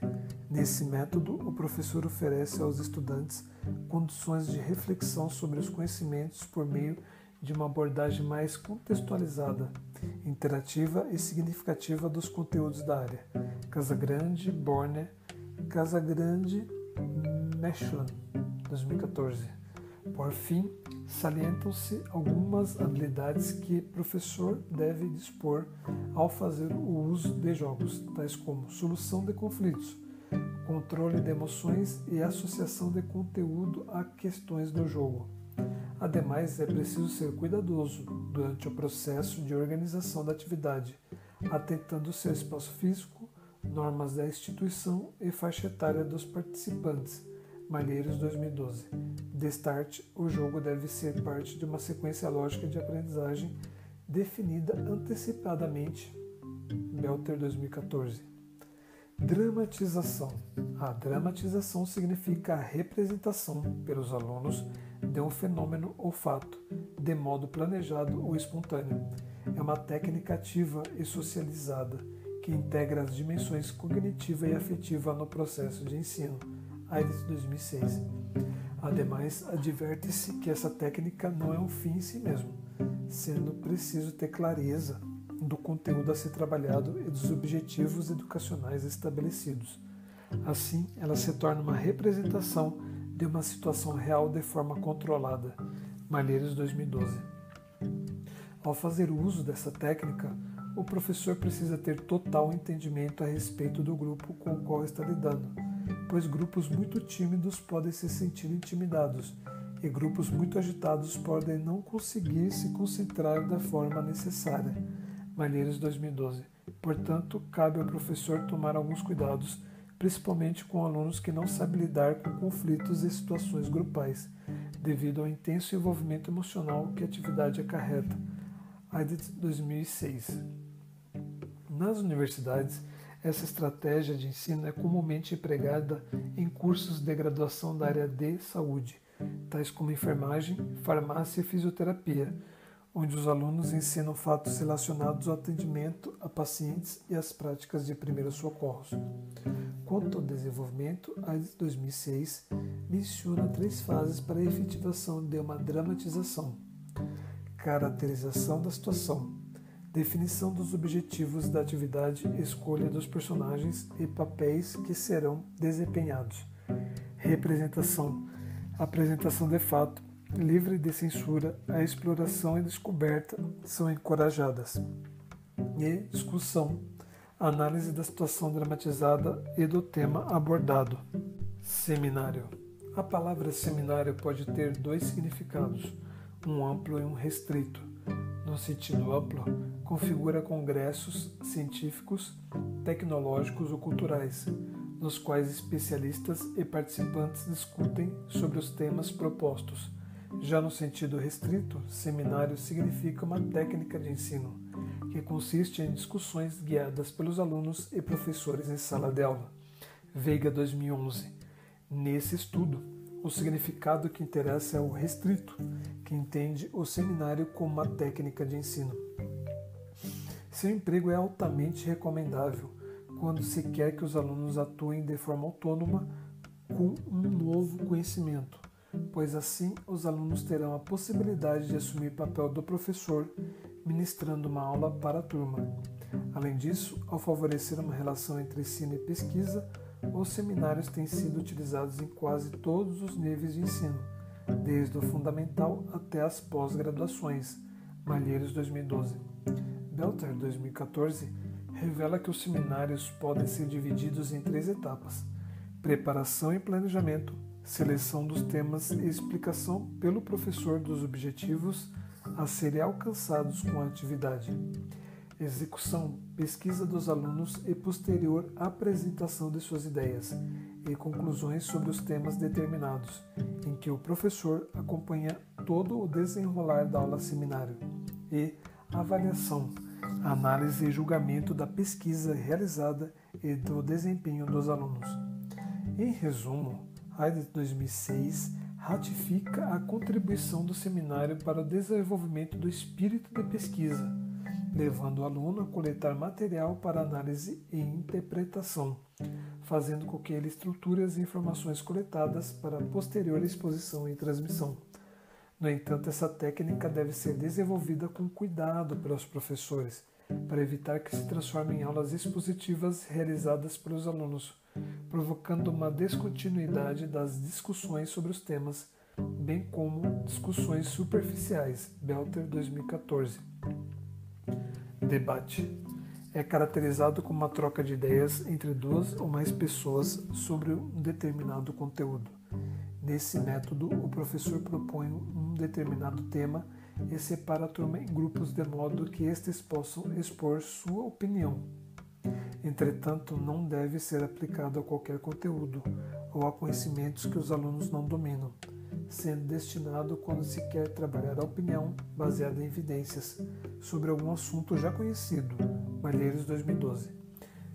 Speaker 1: Nesse método, o professor oferece aos estudantes condições de reflexão sobre os conhecimentos por meio de uma abordagem mais contextualizada, interativa e significativa dos conteúdos da área. Casagrande, Borner, Casagrande, Mechelen, 2014. Por fim, salientam-se algumas habilidades que o professor deve dispor ao fazer o uso de jogos, tais como solução de conflitos, controle de emoções e associação de conteúdo a questões do jogo. Ademais, é preciso ser cuidadoso durante o processo de organização da atividade, atentando ao seu espaço físico, normas da instituição e faixa etária dos participantes. Malheiros, 2012. De start, o jogo deve ser parte de uma sequência lógica de aprendizagem definida antecipadamente. Belter, 2014. Dramatização. A dramatização significa a representação pelos alunos de um fenômeno ou fato, de modo planejado ou espontâneo. É uma técnica ativa e socializada que integra as dimensões cognitiva e afetiva no processo de ensino. Eidet, 2006. Ademais, adverte-se que essa técnica não é um fim em si mesmo, sendo preciso ter clareza do conteúdo a ser trabalhado e dos objetivos educacionais estabelecidos. Assim, ela se torna uma representação de uma situação real de forma controlada. Malheiros, 2012. Ao fazer uso dessa técnica, o professor precisa ter total entendimento a respeito do grupo com o qual está lidando, pois grupos muito tímidos podem se sentir intimidados e grupos muito agitados podem não conseguir se concentrar da forma necessária. Malheiros, 2012. Portanto, cabe ao professor tomar alguns cuidados, principalmente com alunos que não sabem lidar com conflitos e situações grupais, devido ao intenso envolvimento emocional que a atividade acarreta. Eidet, 2006. Nas universidades, essa estratégia de ensino é comumente empregada em cursos de graduação da área de saúde, tais como enfermagem, farmácia e fisioterapia, onde os alunos ensinam fatos relacionados ao atendimento a pacientes e às práticas de primeiros socorros. Quanto ao desenvolvimento, a 2006 menciona 3 fases para a efetivação de uma dramatização: caracterização da situação, definição dos objetivos da atividade, escolha dos personagens e papéis que serão desempenhados, representação, apresentação de fato, livre de censura, a exploração e descoberta são encorajadas, e discussão, análise da situação dramatizada e do tema abordado. Seminário. A palavra seminário pode ter 2 significados, um amplo e um restrito. No sentido amplo, configura congressos científicos, tecnológicos ou culturais. nos quais especialistas e participantes discutem sobre os temas propostos. Já no sentido restrito, seminário significa uma técnica de ensino, que consiste em discussões guiadas pelos alunos e professores em sala de aula. Veiga 2011. Nesse estudo, o significado que interessa é o restrito, que entende o seminário como uma técnica de ensino. Seu emprego é altamente recomendável quando se quer que os alunos atuem de forma autônoma com um novo conhecimento, pois assim os alunos terão a possibilidade de assumir o papel do professor, ministrando uma aula para a turma. Além disso, ao favorecer uma relação entre ensino e pesquisa, os seminários têm sido utilizados em quase todos os níveis de ensino, desde o fundamental até as pós-graduações. Malheiros 2012. Belter 2014 revela que os seminários podem ser divididos em 3 etapas: preparação e planejamento, seleção dos temas e explicação pelo professor dos objetivos a serem alcançados com a atividade, execução, pesquisa dos alunos e posterior apresentação de suas ideias e conclusões sobre os temas determinados, em que o professor acompanha todo o desenrolar da aula seminário, e avaliação, análise e julgamento da pesquisa realizada e do desempenho dos alunos. Em resumo, Heide 2006 ratifica a contribuição do seminário para o desenvolvimento do espírito de pesquisa, levando o aluno a coletar material para análise e interpretação, fazendo com que ele estruture as informações coletadas para posterior exposição e transmissão. No entanto, essa técnica deve ser desenvolvida com cuidado pelos professores, para evitar que se transforme em aulas expositivas realizadas pelos alunos, provocando uma descontinuidade das discussões sobre os temas, bem como discussões superficiais. Belter 2014. Debate. É caracterizado como uma troca de ideias entre 2 ou mais pessoas sobre um determinado conteúdo. Nesse método, o professor propõe um determinado tema e separa a turma em grupos de modo que estes possam expor sua opinião. Entretanto, não deve ser aplicado a qualquer conteúdo ou a conhecimentos que os alunos não dominam, sendo destinado quando se quer trabalhar a opinião baseada em evidências sobre algum assunto já conhecido. Malheiros 2012.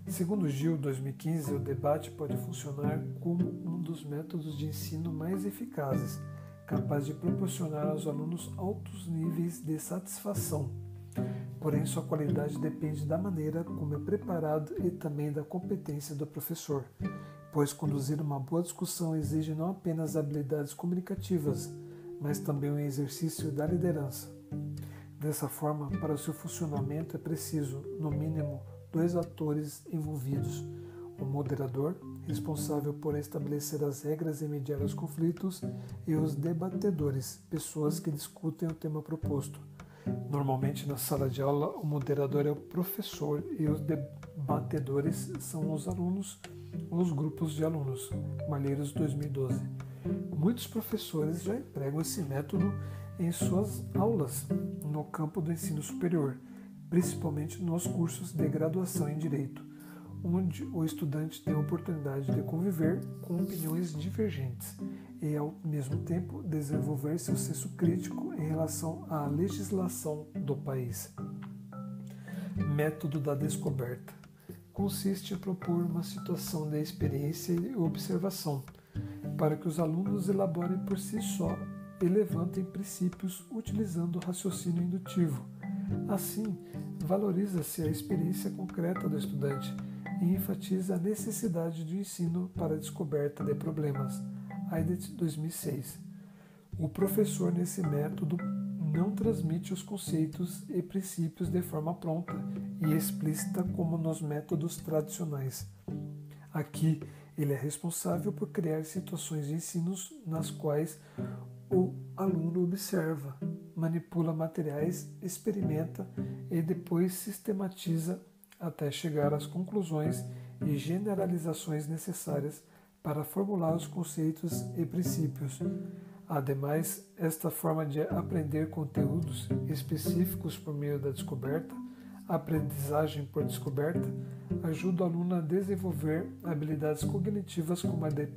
Speaker 1: Segundo Gil 2015, o debate pode funcionar como um dos métodos de ensino mais eficazes, capaz de proporcionar aos alunos altos níveis de satisfação. Porém, sua qualidade depende da maneira como é preparado e também da competência do professor, pois conduzir uma boa discussão exige não apenas habilidades comunicativas, mas também um exercício da liderança. Dessa forma, para o seu funcionamento é preciso, no mínimo, 2 atores envolvidos: o moderador, responsável por estabelecer as regras e mediar os conflitos, e os debatedores, pessoas que discutem o tema proposto. Normalmente, na sala de aula, o moderador é o professor e os debatedores são os alunos ou os grupos de alunos. Malheiros 2012. Muitos professores já empregam esse método em suas aulas no campo do ensino superior, principalmente nos cursos de graduação em Direito, onde o estudante tem a oportunidade de conviver com opiniões divergentes e, ao mesmo tempo, desenvolver seu senso crítico em relação à legislação do país. Método da descoberta. Consiste em propor uma situação de experiência e observação, para que os alunos elaborem por si só e levantem princípios utilizando o raciocínio indutivo. Assim, valoriza-se a experiência concreta do estudante e enfatiza a necessidade de ensino para a descoberta de problemas. Aidet 2006. O professor, nesse método, não transmite os conceitos e princípios de forma pronta e explícita como nos métodos tradicionais. Aqui, ele é responsável por criar situações de ensino nas quais o aluno observa, manipula materiais, experimenta e depois sistematiza até chegar às conclusões e generalizações necessárias para formular os conceitos e princípios. Ademais, esta forma de aprender conteúdos específicos por meio da descoberta A aprendizagem por descoberta ajuda o aluno a desenvolver habilidades cognitivas como a de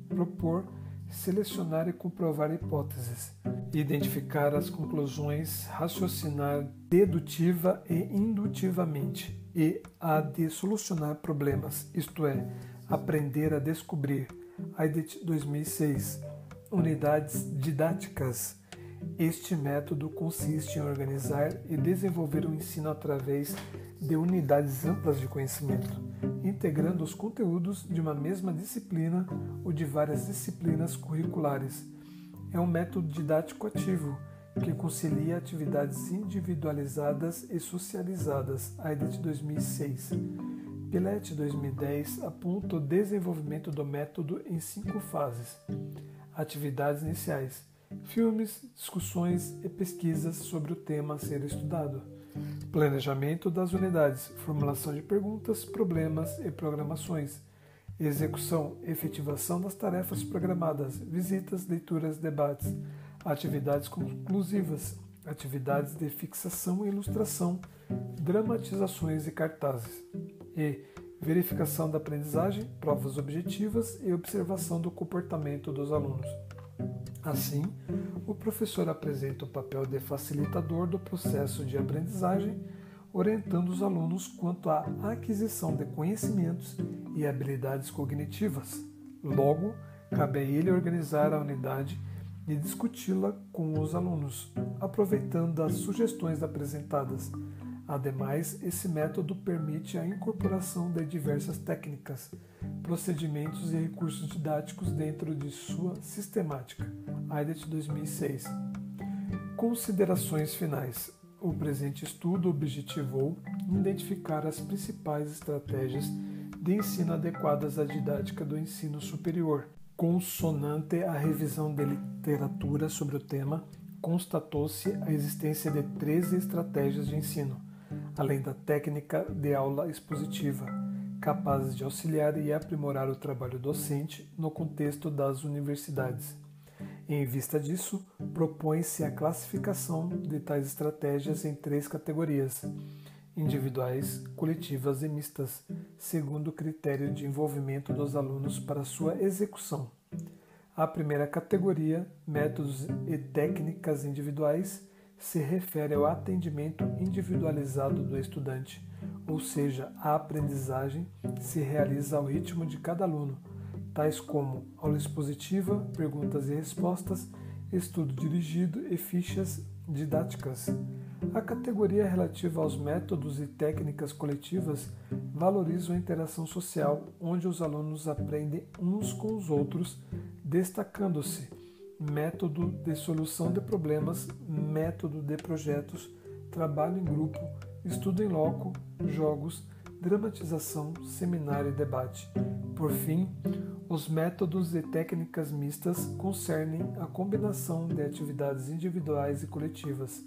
Speaker 1: propor, selecionar e comprovar hipóteses, identificar as conclusões, raciocinar dedutiva e indutivamente, e a de solucionar problemas, isto é, aprender a descobrir. AIDET 2006. Unidades didáticas. Este método consiste em organizar e desenvolver o ensino através de unidades amplas de conhecimento, integrando os conteúdos de uma mesma disciplina ou de várias disciplinas curriculares. É um método didático ativo que concilia atividades individualizadas e socializadas. AIDET 2006. Pillet 2010 aponta o desenvolvimento do método em 5 fases. Atividades iniciais: filmes, discussões e pesquisas sobre o tema a ser estudado. Planejamento das unidades, formulação de perguntas, problemas e programações. Execução, efetivação das tarefas programadas, visitas, leituras, debates. Atividades conclusivas, atividades de fixação e ilustração, dramatizações e cartazes. E verificação da aprendizagem, provas objetivas e observação do comportamento dos alunos. Assim, o professor apresenta o papel de facilitador do processo de aprendizagem, orientando os alunos quanto à aquisição de conhecimentos e habilidades cognitivas. Logo, cabe a ele organizar a unidade e discuti-la com os alunos, aproveitando as sugestões apresentadas. Ademais, esse método permite a incorporação de diversas técnicas, procedimentos e recursos didáticos dentro de sua sistemática. AIDET 2006. Considerações finais. O presente estudo objetivou identificar as principais estratégias de ensino adequadas à didática do ensino superior. Consonante à revisão de literatura sobre o tema, constatou-se a existência de 13 estratégias de ensino, além da técnica de aula expositiva, capazes de auxiliar e aprimorar o trabalho docente no contexto das universidades. Em vista disso, propõe-se a classificação de tais estratégias em 3 categorias: individuais, coletivas e mistas, segundo o critério de envolvimento dos alunos para sua execução. A primeira categoria, métodos e técnicas individuais, se refere ao atendimento individualizado do estudante, ou seja, a aprendizagem se realiza ao ritmo de cada aluno, tais como aula expositiva, perguntas e respostas, estudo dirigido e fichas didáticas. A categoria relativa aos métodos e técnicas coletivas valoriza a interação social, onde os alunos aprendem uns com os outros, destacando-se método de solução de problemas, método de projetos, trabalho em grupo, estudo em loco, jogos, dramatização, seminário e debate. Por fim, os métodos e técnicas mistas concernem a combinação de atividades individuais e coletivas,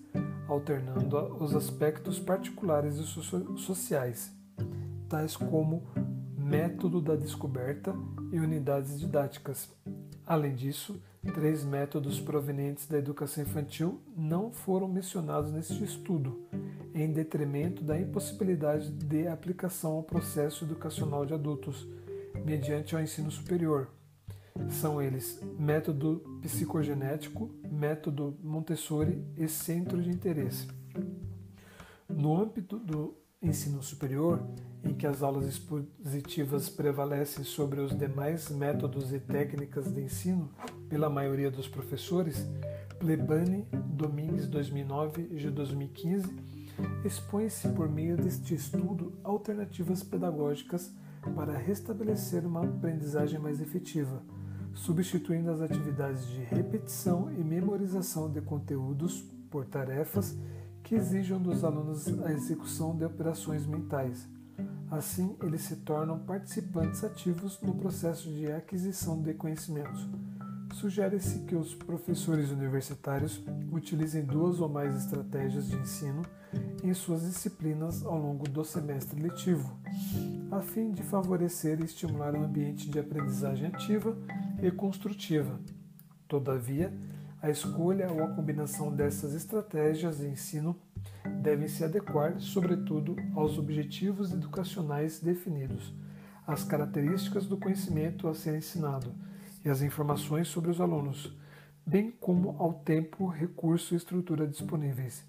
Speaker 1: alternando os aspectos particulares e sociais, tais como método da descoberta e unidades didáticas. Além disso, 3 métodos provenientes da educação infantil não foram mencionados neste estudo, em detrimento da impossibilidade de aplicação ao processo educacional de adultos, mediante ao ensino superior. São eles método psicogenético, método Montessori e centro de interesse. No âmbito do ensino superior, em que as aulas expositivas prevalecem sobre os demais métodos e técnicas de ensino pela maioria dos professores, Plebani, Domingues 2009 e 2015, expõe-se por meio deste estudo alternativas pedagógicas para restabelecer uma aprendizagem mais efetiva, substituindo as atividades de repetição e memorização de conteúdos por tarefas que exijam dos alunos a execução de operações mentais. Assim, eles se tornam participantes ativos no processo de aquisição de conhecimentos. Sugere-se que os professores universitários utilizem 2 ou mais estratégias de ensino em suas disciplinas ao longo do semestre letivo, a fim de favorecer e estimular um ambiente de aprendizagem ativa e construtiva. Todavia, a escolha ou a combinação dessas estratégias de ensino devem se adequar, sobretudo, aos objetivos educacionais definidos, às características do conhecimento a ser ensinado e às informações sobre os alunos, bem como ao tempo, recurso e estrutura disponíveis.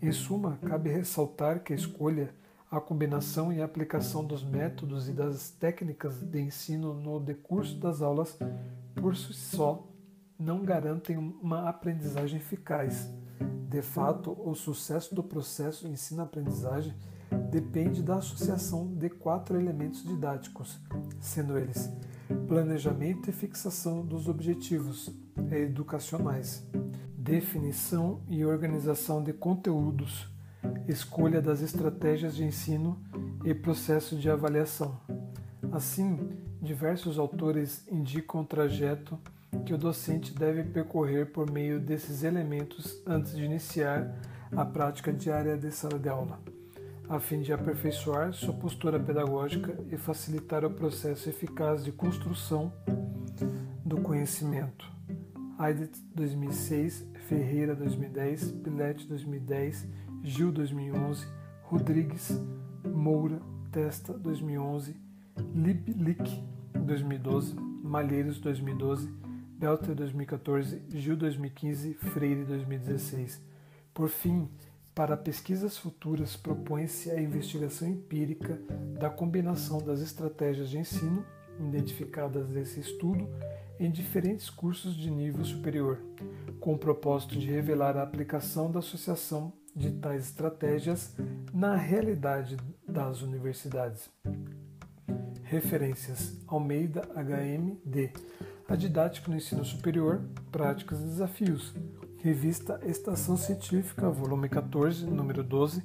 Speaker 1: Em suma, cabe ressaltar que a escolha, a combinação e a aplicação dos métodos e das técnicas de ensino no decurso das aulas, por si só, não garantem uma aprendizagem eficaz. De fato, o sucesso do processo ensino-aprendizagem depende da associação de 4 elementos didáticos, sendo eles planejamento e fixação dos objetivos educacionais, definição e organização de conteúdos, escolha das estratégias de ensino e processo de avaliação. Assim, diversos autores indicam o trajeto que o docente deve percorrer por meio desses elementos antes de iniciar a prática diária de sala de aula, a fim de aperfeiçoar sua postura pedagógica e facilitar o processo eficaz de construção do conhecimento. Aidet 2006, Ferreira 2010, Pilete 2010, Gil 2011, Rodrigues, Moura, Testa 2011, Lieblich 2012, Malheiros 2012, Belter 2014, Gil 2015, Freire 2016. Por fim, para pesquisas futuras, propõe-se a investigação empírica da combinação das estratégias de ensino identificadas nesse estudo em diferentes cursos de nível superior, com o propósito de revelar a aplicação da associação de tais estratégias na realidade das universidades. Referências: Almeida, H.M.D. A Didática no Ensino Superior, Práticas e Desafios. Revista Estação Científica, volume 14, número 12,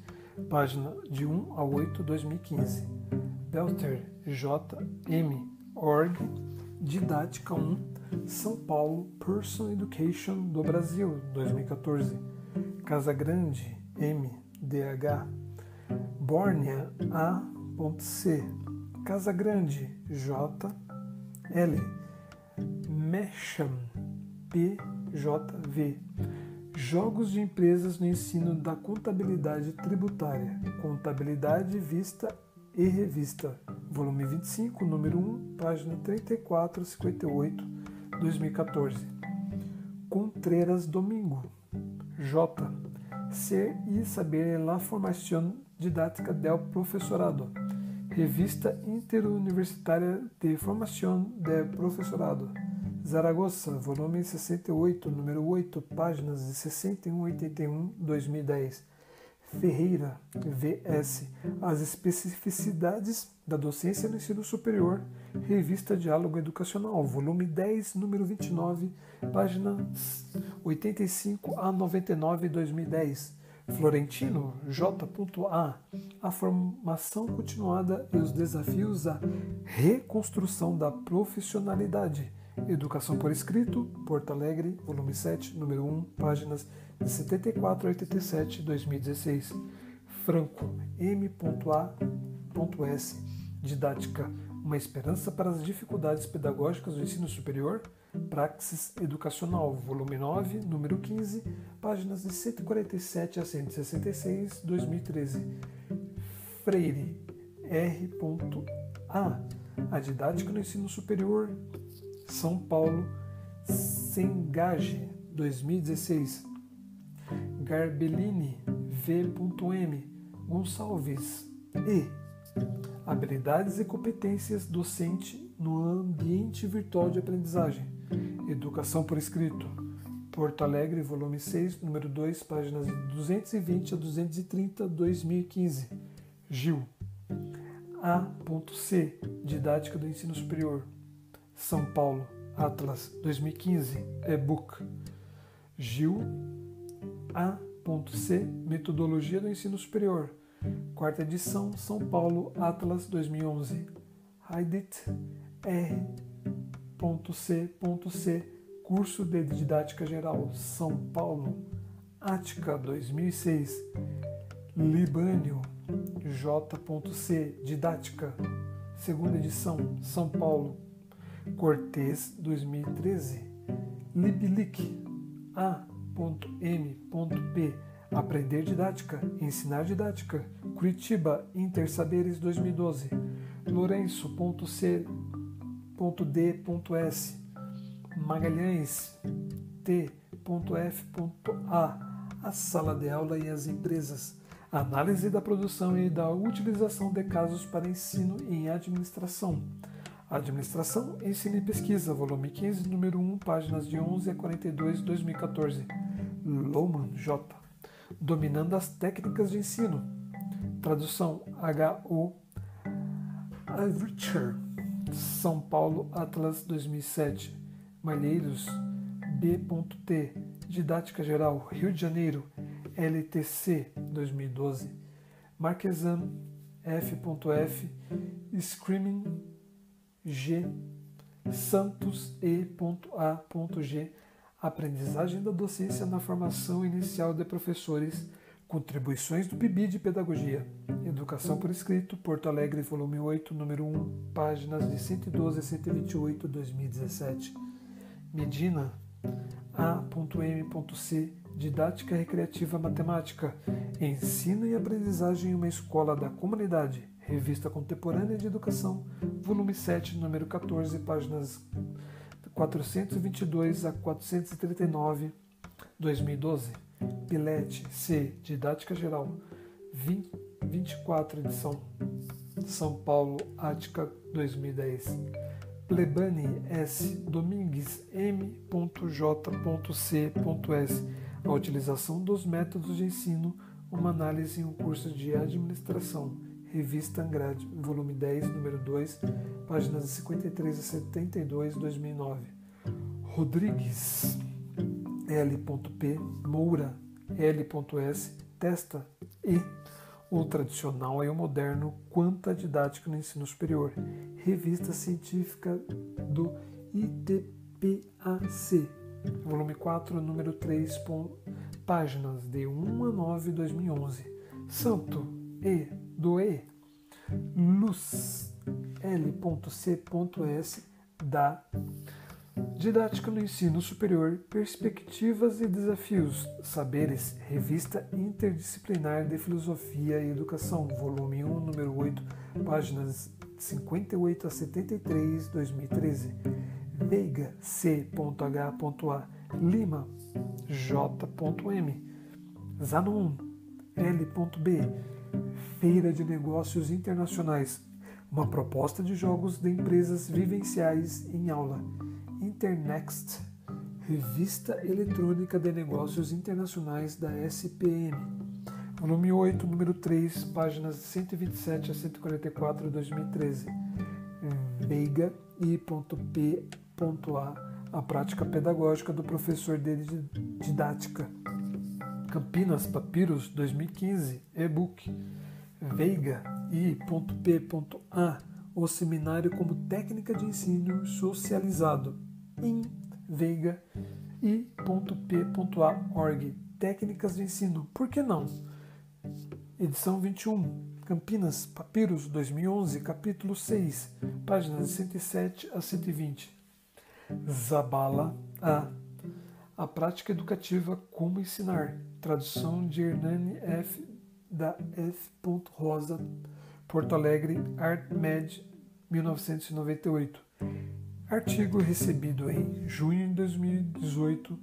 Speaker 1: página de 1 a 8, 2015. Belter, J.M. Org. Didática 1, São Paulo, Person Education do Brasil, 2014. Casagrande, M. D.H. Bórnia, A.C. Casagrande, J. L. Mecham, P.J.V. Jogos de empresas no ensino da contabilidade tributária, Contabilidade Vista e Revista, volume 25, número 1, página 34 a 58, 2014. Contreras Domingo, J. Ser e Saber en la Formación Didáctica del Profesorado, Revista Interuniversitária de Formación del Profesorado, Zaragoza, volume 68, número 8, páginas de 61 a 81, 2010. Ferreira, V.S. As especificidades da docência no ensino superior, Revista Diálogo Educacional, volume 10, número 29, páginas 85 a 99, 2010. Florentino, J.A. A formação continuada e os desafios à reconstrução da profissionalidade. Educação por escrito, Porto Alegre, volume 7, número 1, páginas de 74 a 87, 2016. Franco, M.A.S. Didática, uma esperança para as dificuldades pedagógicas do ensino superior, Praxis Educacional, volume 9, número 15, páginas de 147 a 166, 2013. Freire, R.A. A Didática no Ensino Superior, São Paulo, Sengage, 2016. Garbellini, V.M. Gonçalves, E. Habilidades e competências docente no ambiente virtual de aprendizagem. Educação por escrito. Porto Alegre, volume 6, número 2, páginas de 220 a 230, 2015. Gil. A.C. Didática do Ensino Superior. São Paulo, Atlas, 2015, e-book. Gil. A.C. Metodologia do Ensino Superior. Quarta edição, São Paulo, Atlas, 2011. Aidet, R.C.C. Curso de Didática Geral, São Paulo, Ática, 2006. Libânio, J.C. Didática, segunda edição, São Paulo, Cortês, 2013. Lieblich, A.M.P. Aprender Didática, Ensinar Didática, Curitiba, Intersaberes 2012, Lourenço.c.d.s, Magalhães, T.f.a, a sala de aula e as empresas, análise da produção e da utilização de casos para ensino em administração. Administração, Ensino e Pesquisa, volume 15, número 1, páginas de 11 a 42, 2014. Lohmann, J. Dominando as técnicas de ensino. Tradução H.O. Averture, São Paulo, Atlas 2007. Malheiros, B.T. Didática Geral, Rio de Janeiro, LTC 2012. Marquesan, F.F. Screaming, G. Santos, E.A.G. Aprendizagem da docência na formação inicial de professores, contribuições do PIB de Pedagogia, Educação por Escrito, Porto Alegre, volume 8, número 1, páginas de 112 a 128, 2017. Medina, A.M.C. Didática Recreativa Matemática, Ensino e Aprendizagem em uma Escola da Comunidade, Revista Contemporânea de Educação, volume 7, número 14, páginas 422 a 439, 2012. Pilete, C. Didática Geral, 24, edição, São Paulo, Ática, 2010. Plebani, S. Domingues, M.J.C.S. A utilização dos métodos de ensino, uma análise em um curso de administração, Revista Angrade, volume 10, número 2, páginas de 53 a 72, 2009. Rodrigues, L.P. Moura, L.S. Testa, E. O tradicional e o moderno quanto à didática no ensino superior, Revista Científica do ITPAC, volume 4, número 3, páginas de 1 a 9, 2011. Santo, E. Doe, Luz, L.C.S. da Didática no Ensino Superior, Perspectivas e Desafios, Saberes, Revista Interdisciplinar de Filosofia e Educação, volume 1, número 8, páginas 58 a 73, 2013. Veiga, C.H.A. Lima, J.M. Zanon, L.B. Feira de Negócios Internacionais, uma proposta de jogos de empresas vivenciais em aula. Internext, Revista Eletrônica de Negócios Internacionais da SPM, volume 8, número 3, páginas de 127 a 144, 2013. Veiga, I.P.A. A prática pedagógica do professor de didática. Campinas, Papiros, 2015, e-book. Veiga, I.P.A. O seminário como técnica de ensino socializado. Em Veiga, I.P.A. org. Técnicas de ensino. Por que não? Edição 21. Campinas, Papiros, 2011, capítulo 6, páginas de 107 a 120. Zabala, A. A prática educativa, como ensinar. Tradução de Hernani F. da F. Rosa, Porto Alegre, ArtMed, 1998. Artigo recebido em junho de 2018,